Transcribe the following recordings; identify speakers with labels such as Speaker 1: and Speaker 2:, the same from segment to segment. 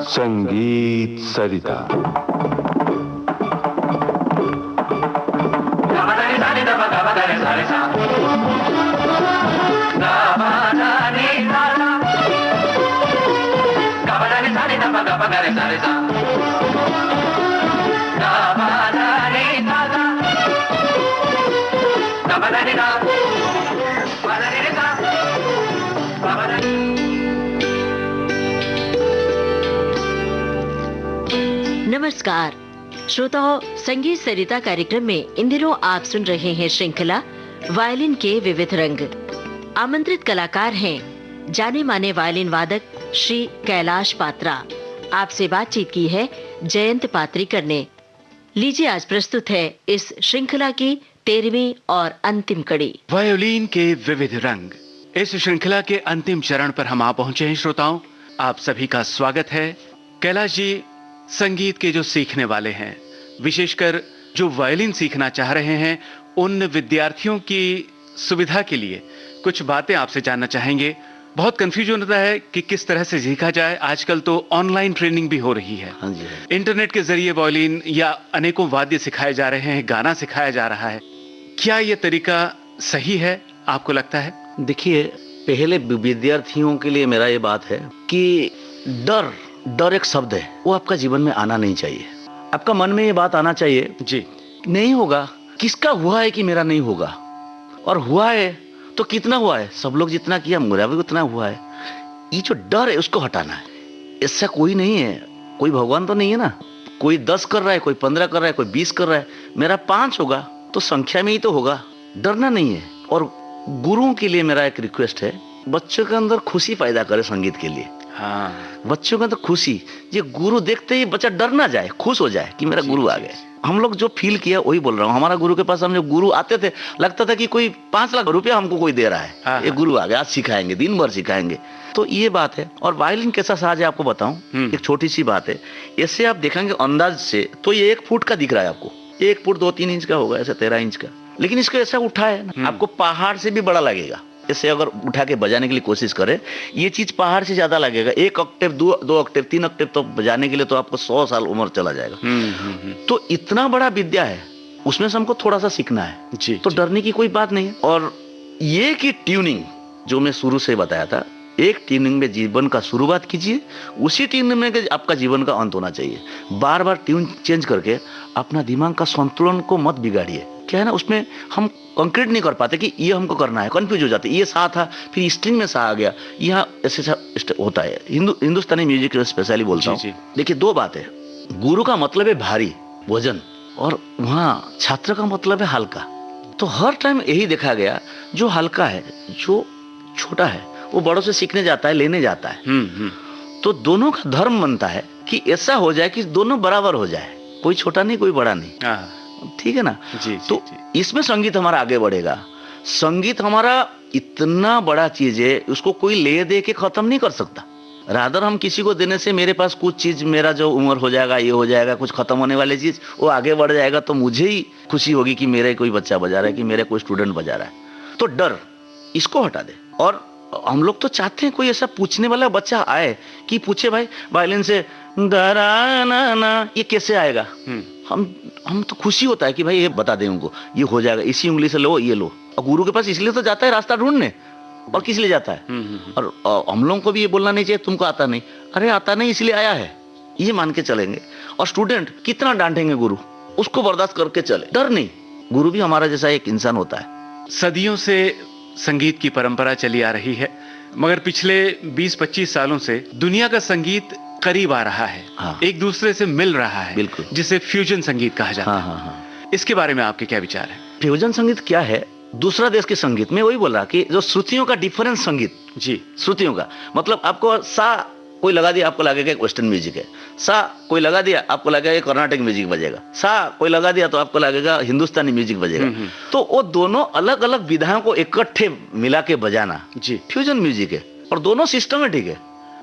Speaker 1: संगीत सरिता।
Speaker 2: नमस्कार श्रोताओं, संगीत सरिता कार्यक्रम में इन दिनों आप सुन रहे हैं श्रृंखला वायलिन के विविध रंग। आमंत्रित कलाकार हैं जाने माने वायलिन वादक श्री कैलाश पात्रा। आपसे बातचीत की है जयंत पात्रीकर ने। लीजिए, आज प्रस्तुत है इस श्रृंखला की 13वीं और अंतिम कड़ी,
Speaker 3: वायोलिन के विविध रंग। इस श्रृंखला के अंतिम चरण पर हम आ पहुंचे हैं। श्रोताओं, आप सभी का स्वागत है। कैलाश जी संगीत के जो सीखने वाले हैं, विशेषकर जो वायलिन सीखना चाह रहे हैं, उन विद्यार्थियों की सुविधा के लिए कुछ बातें आपसे जानना चाहेंगे। बहुत कंफ्यूजन होता है कि किस तरह से सीखा जाए। आजकल तो ऑनलाइन ट्रेनिंग भी हो रही है।
Speaker 4: हाँ जी।
Speaker 3: इंटरनेट के जरिए वायलिन या अनेकों वाद्य सिखाए जा रहे हैं, गाना सिखाया जा रहा है। क्या ये तरीका सही है, आपको लगता है?
Speaker 4: देखिए, पहले विद्यार्थियों के लिए मेरा ये बात है कि डर एक शब्द है, वो आपका जीवन में आना नहीं चाहिए। आपका मन में ये बात आना चाहिए
Speaker 3: जी,
Speaker 4: नहीं होगा। किसका हुआ है कि मेरा नहीं होगा, और हुआ है तो कितना हुआ है, सब लोग जितना किया मेरा भी उतना हुआ है। ये जो डर है उसको हटाना है। ऐसा कोई नहीं है, कोई भगवान तो नहीं है ना। कोई 10 कर रहा है, कोई 15 कर रहा है, कोई 20 कर रहा है, मेरा 5 होगा तो संख्या में ही तो होगा। डरना नहीं है। और गुरुओं के लिए मेरा एक रिक्वेस्ट है, बच्चों के अंदर खुशी पैदा करे संगीत के लिए।
Speaker 3: हाँ,
Speaker 4: बच्चों का तो खुशी, ये गुरु देखते ही बच्चा डर ना जाए, खुश हो जाए कि मेरा गुरु आ गए। हम लोग जो फील किया वही बोल रहा हूँ। हमारा गुरु के पास हम जब गुरु आते थे, लगता था कि कोई 5 लाख रुपया हमको कोई दे रहा है।
Speaker 3: हाँ,
Speaker 4: ये गुरु आ गया, आज सिखाएंगे, दिन भर सिखाएंगे। तो ये बात है। और वायलिन कैसा साज है आपको बताऊं, एक छोटी सी बात है। ऐसे आप देखेंगे अंदाज से तो ये 1 फुट का दिख रहा है आपको, 1 फुट 2-3 इंच का होगा, ऐसे 13 इंच का। लेकिन इसको ऐसा उठा है ना, आपको पहाड़ से भी बड़ा लगेगा। ऐसे अगर उठा के बजाने के लिए कोशिश करें, ये चीज पहाड़ से ज्यादा लगेगा। 1 ऑक्टेव, 2 ऑक्टेव, 3 ऑक्टेव तो बजाने के लिए तो आपको 100 साल उम्र चला जाएगा। तो इतना बड़ा विद्या है, उसमें से हमको थोड़ा सा सीखना है
Speaker 3: जी,
Speaker 4: तो डरने की कोई बात नहीं है। और ये कि ट्यूनिंग जो मैं शुरू से बताया था, एक ट्यूनिंग में जीवन का शुरुआत कीजिए, उसी ट्यूनिंग में आपका जीवन का अंत होना चाहिए। बार बार ट्यून चेंज करके अपना दिमाग का संतुलन को मत बिगाड़िए। क्या है ना, उसमें हम कंक्रीट नहीं कर पाते कि ये हमको करना है, कंफ्यूज हो जाते। ये सा था, फिर स्ट्रिंग में सा आ गया, यहाँ ऐसे होता है। हिंदुस्तानी म्यूजिक स्पेशली बोलता हूँ। देखिए, 2 बात है। गुरु का मतलब है भारी वजन, और वहाँ छात्र का मतलब है हल्का। तो हर टाइम यही देखा गया, जो हल्का है, जो छोटा है, वो बड़ों से सीखने जाता है, लेने जाता है। तो दोनों का धर्म बनता है कि ऐसा हो जाए कि दोनों बराबर हो जाए, कोई छोटा नहीं कोई बड़ा नहीं। ठीक है ना?
Speaker 3: जी,
Speaker 4: तो जी। इसमें संगीत हमारा आगे बढ़ेगा। संगीत हमारा इतना बड़ा चीज है, उसको कोई ले दे के खत्म नहीं कर सकता। रादर हम किसी को देने से मेरे पास कुछ चीज, मेरा जो उम्र हो जाएगा, ये हो जाएगा, कुछ खत्म होने वाली चीज वो आगे बढ़ जाएगा, तो मुझे ही खुशी होगी कि मेरे कोई बच्चा बजा रहा है, कि मेरे कोई स्टूडेंट बजा रहा है। तो डर इसको हटा दे। और हम लोग तो चाहते हैं कोई ऐसा पूछने वाला बच्चा आए कि पूछे, भाई वायलिन से दरा ना ना ये कैसे आएगा। हम तो खुशी होता है कि भाई ये बता दें उनको, ये हो जाएगा, इसी उंगली से लो, ये लो। और गुरु के पास इसलिए तो जाता है रास्ता ढूंढने, और किस लिए जाता है। और हम लोगों को भी ये बोलना नहीं चाहिए तुमको आता नहीं। अरे आता नहीं इसलिए आया है, ये मान के चलेंगे। और स्टूडेंट कितना डांटेंगे गुरु, उसको बर्दाश्त करके चले, डर नहीं। गुरु भी हमारा जैसा एक इंसान होता है।
Speaker 3: सदियों से संगीत की परंपरा चली आ रही है, मगर पिछले 20-25 सालों से दुनिया का संगीत करीब आ रहा है।
Speaker 4: हाँ।
Speaker 3: एक दूसरे से मिल रहा है,
Speaker 4: बिल्कुल,
Speaker 3: जिसे फ्यूजन संगीत कहा जाता है।
Speaker 4: हाँ।
Speaker 3: इसके बारे में आपके क्या विचार है?
Speaker 4: फ्यूजन संगीत क्या है? दूसरा देश के संगीत में वही बोल रहा कि जो श्रुतियों का डिफरेंस संगीत।
Speaker 3: जी,
Speaker 4: श्रुतियों का मतलब आपको सा कोई लगा दिया, आपको लगेगा वेस्टर्न म्यूजिक है। सा कोई लगा दिया, आपको लगेगा कर्नाटक म्यूजिक बजेगा। सा कोई लगा दिया तो आपको लगेगा हिंदुस्तानी म्यूजिक बजेगा। तो वो दोनों अलग अलग विधाओं को इकट्ठे मिला के बजाना जी फ्यूजन म्यूजिक है। और दोनों सिस्टमेटिक है।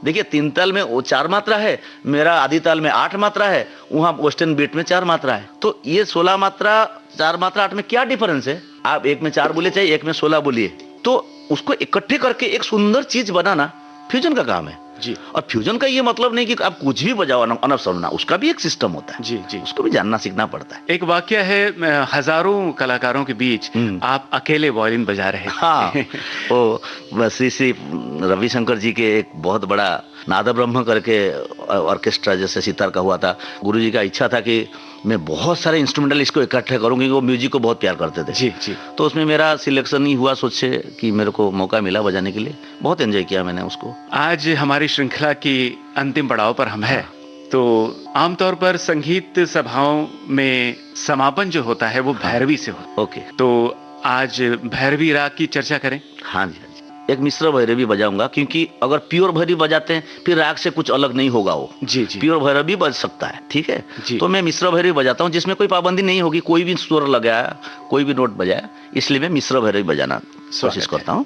Speaker 4: देखिए, 3 ताल में वो 4 मात्रा है, मेरा आदि ताल में 8 मात्रा है, वहां वेस्टर्न बीट में 4 मात्रा है। तो ये 16 मात्रा, 4 मात्रा, 8 में क्या डिफरेंस है? आप एक में 4 बोलिए, चाहे एक में 16 बोलिए, तो उसको इकट्ठे करके एक सुंदर चीज बनाना फ्यूजन का काम है।
Speaker 3: जी
Speaker 4: और फ्यूजन का ये मतलब नहीं कि आप कुछ भी बजाओ अनवसरना, उसका भी एक सिस्टम होता है।
Speaker 3: जी जी।
Speaker 4: उसको भी जानना सीखना पड़ता है।
Speaker 3: एक वाक्य है, हजारों कलाकारों के बीच आप अकेले वायलिन बजा रहे हैं।
Speaker 4: हाँ, वो श्री रविशंकर जी के एक बहुत बड़ा नाद ब्रह्म करके ऑर्केस्ट्रा जैसे सितार का हुआ था। गुरुजी का इच्छा था कि मैं बहुत सारे इंस्ट्रूमेंटल इसको इकट्ठे करूँ, क्योंकि वो म्यूजिक को बहुत प्यार करते थे।
Speaker 3: जी जी।
Speaker 4: तो उसमें मेरा सिलेक्शन ही हुआ, सोचे कि मेरे को मौका मिला बजाने के लिए, बहुत एंजॉय किया मैंने उसको।
Speaker 3: आज हमारी श्रृंखला की अंतिम पड़ाव पर हम हैं। तो आमतौर पर संगीत सभाओं में समापन जो होता है वो भैरवी से होता है।
Speaker 4: ओके,
Speaker 3: तो आज भैरवी राग की चर्चा करें।
Speaker 4: हाँ जी, हाँ जी। एक मिश्र भैरवी बजाऊंगा, क्योंकि अगर प्योर भैरवी बजाते हैं फिर राग से कुछ अलग नहीं होगा वो।
Speaker 3: जी जी।
Speaker 4: प्योर भैरवी बज सकता है, ठीक है
Speaker 3: जी।
Speaker 4: तो मैं मिश्र भैरवी बजाता हूँ, जिसमें कोई पाबंदी नहीं होगी, कोई भी स्वर लगाया, कोई भी नोट बजाया, इसलिए मैं मिश्र भैरवी बजाना कोशिश करता हूँ।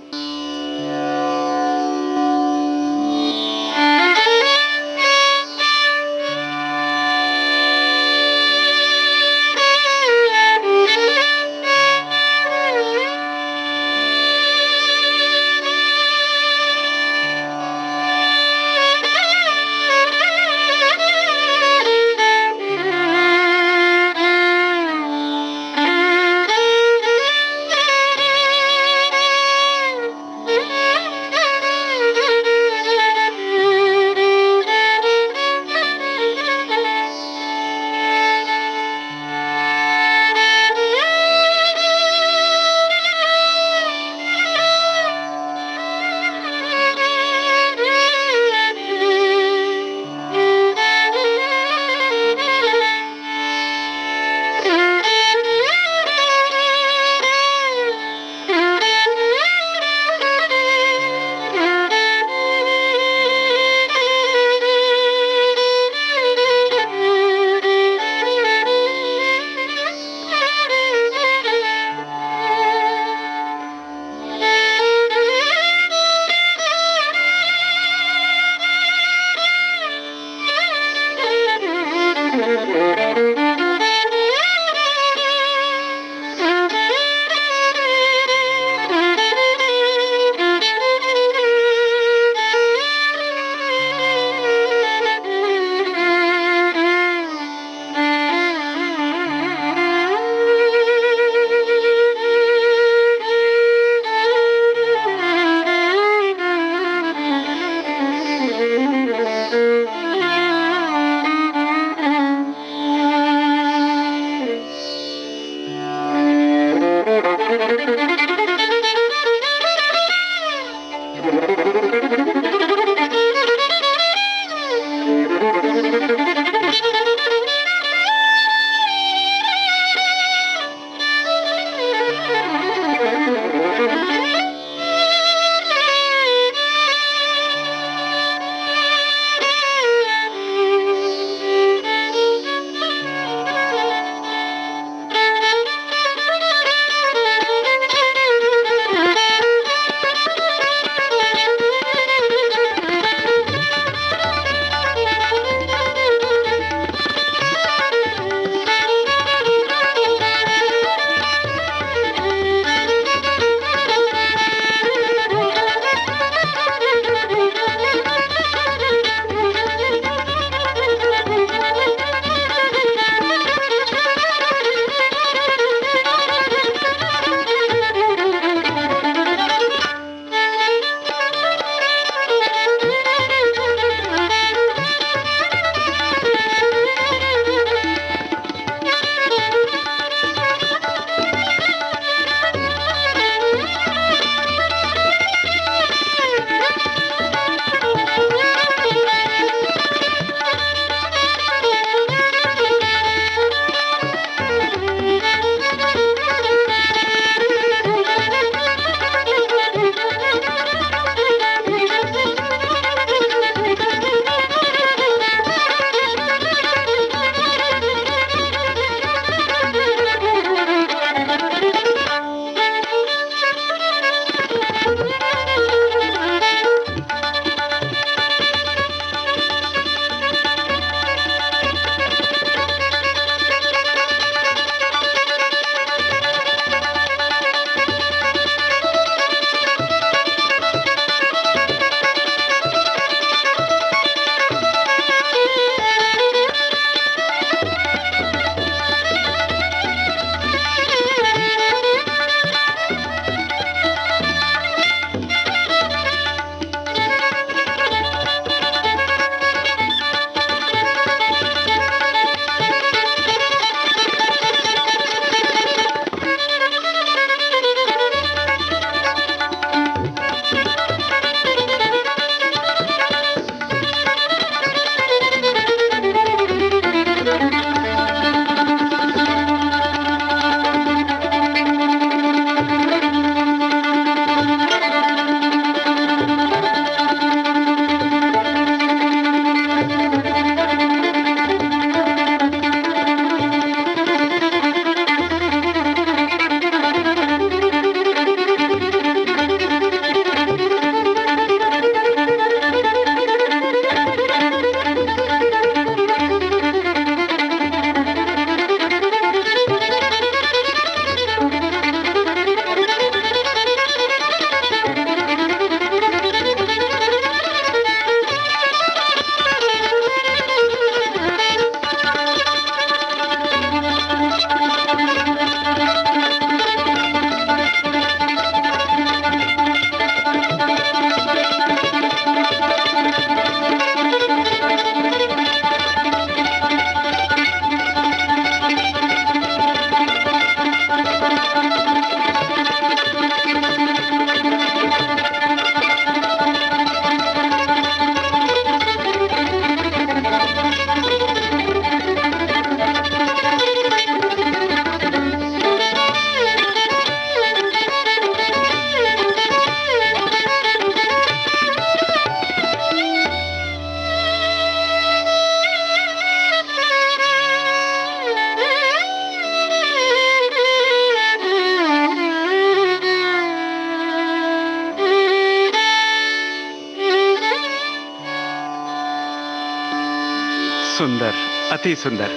Speaker 3: सुंदर, अति सुंदर।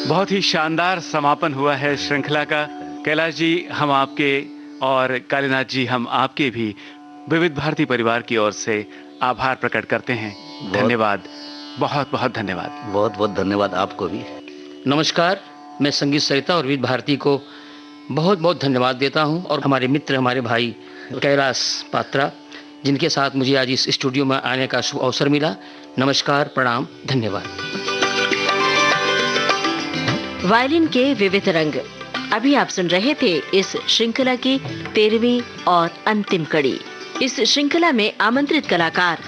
Speaker 3: बहुत ही शानदार समापन हुआ है श्रृंखला का। कैलाश जी, हम आपके और कालीनाथ जी, हम आपके भी विविध भारती परिवार की ओर से आभार प्रकट करते हैं। धन्यवाद, बहुत बहुत धन्यवाद।
Speaker 4: बहुत बहुत धन्यवाद आपको भी।
Speaker 1: नमस्कार, मैं संगीत सरिता और विविध भारती को बहुत बहुत धन्यवाद देता हूं, और हमारे मित्र, हमारे भाई कैलाश पात्रा, जिनके साथ मुझे आज इस स्टूडियो में आने का शुभ अवसर मिला। नमस्कार, प्रणाम, धन्यवाद।
Speaker 2: वायलिन के विविध रंग, अभी आप सुन रहे थे इस श्रृंखला की 13वीं और अंतिम कड़ी। इस श्रृंखला में आमंत्रित कलाकार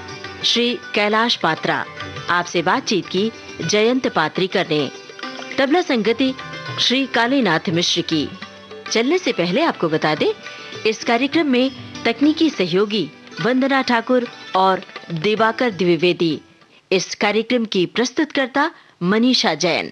Speaker 2: श्री कैलाश पात्रा, आपसे बातचीत की जयंत पात्रीकर ने, तबला संगति श्री कालीनाथ मिश्र की। चलने से पहले आपको बता दें, इस कार्यक्रम में तकनीकी सहयोगी वंदना ठाकुर और दिवाकर द्विवेदी। इस कार्यक्रम की प्रस्तुतकर्ता मनीषा जैन।